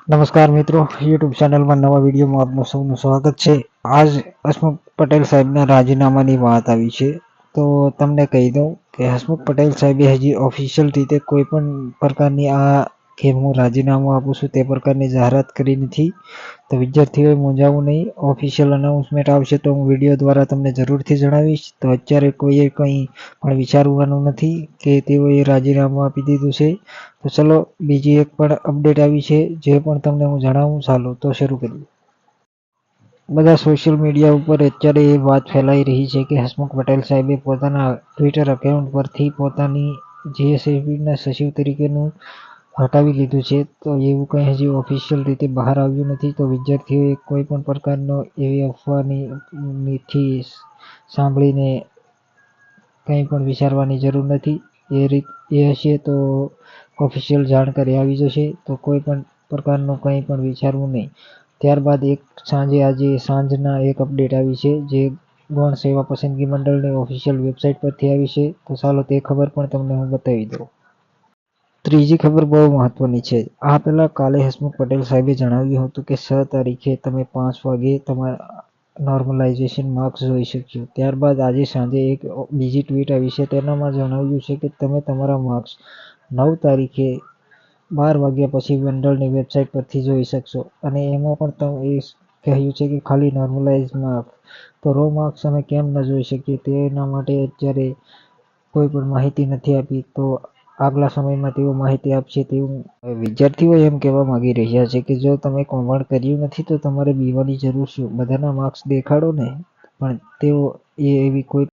નમસ્કાર મિત્રો, યુટ્યુબ ચેનલમાં નવા વિડીયોમાં આપનું સૌનું સ્વાગત છે। આજ હસમુખ પટેલ સાહેબના રાજીનામાની વાત આવી છે। તો તમને કહી દઉં કે હસમુખ પટેલ સાહેબે હજી ઓફિશિયલ રીતે કોઈ પણ પ્રકારની કે હું રાજીનામું આપું છું તે પ્રકારની જાહેરાત કરી નથી। તો વિદ્યાર્થીઓએ મૂંઝાવું નહીં, ઓફિશિયલ અનાઉન્સમેન્ટ આવશે તો હું વિડીયો દ્વારા તમને જરૂરથી જણાવીશ। તો અત્યારે કોઈએ કંઈ પણ વિચારવાનું નથી કે તેઓએ રાજીનામું આપી દીધું છે। તો ચલો બીજી એક પણ અપડેટ આવી છે જે પણ તમને હું જણાવું। ચાલો તો શરૂ કરીએ। બધા સોશિયલ મીડિયા ઉપર અત્યારે એ વાત ફેલાઈ રહી છે કે હસમુખ પટેલ સાહેબે પોતાના ટ્વિટર એકાઉન્ટ પરથી પોતાની જીએસએબીના સચિવ તરીકેનું હટાવી લીધું છે। તો એવું કંઈ હજી ઓફિશિયલ રીતે બહાર આવ્યું નથી। તો વિદ્યાર્થીઓએ કોઈ પણ પ્રકારનો એવી અફવાથી સાંભળીને કંઈ પણ વિચારવાની જરૂર નથી। એ હશે તો ઓફિશિયલ જાણકારી આવી જશે। તો કોઈ પણ પ્રકારનું કંઈ પણ વિચારવું નહીં। ત્યારબાદ આજે સાંજના એક અપડેટ આવી છે જે ગૌણ સેવા પસંદગી મંડળની ઓફિશિયલ વેબસાઇટ પરથી આવી છે। તો ચાલો તે ખબર પણ તમને હું બતાવી દઉં। ત્રીજી ખબર બહુ મહત્વની છે। આ પહેલાં કાલે હસમુખ પટેલ સાહેબે જણાવ્યું હતું કે 6 તારીખે તમે 5 વાગે તમારા નોર્મલાઇઝેશન માર્ક્સ જોઈ શકશો। ત્યારબાદ આજે સાંજે એક બીજી ટ્વીટ આવી છે, તેનામાં જણાવ્યું છે કે તમે તમારા માર્ક્સ 9 તારીખે 12 વાગ્યા પછી મંડળની વેબસાઇટ પરથી જોઈ શકશો। અને એમાં પણ એ કહ્યું છે કે ખાલી નોર્મલાઇઝ માર્ક્સ, તો રો માર્ક્સ અમે કેમ ન જોઈ શકીએ તેના માટે અત્યારે કોઈ પણ માહિતી નથી આપી। તો આગલા સમયમાં તેઓ માહિતી આપશે તેવું વિદ્યાર્થીઓ એમ કહેવા માંગી રહ્યા છે કે જો તમે કૌભાંડ કર્યું નથી તો તમારે બીવાની જરૂર શું, બધાના માર્ક્સ દેખાડો ને। પણ તેઓ એવી કોઈ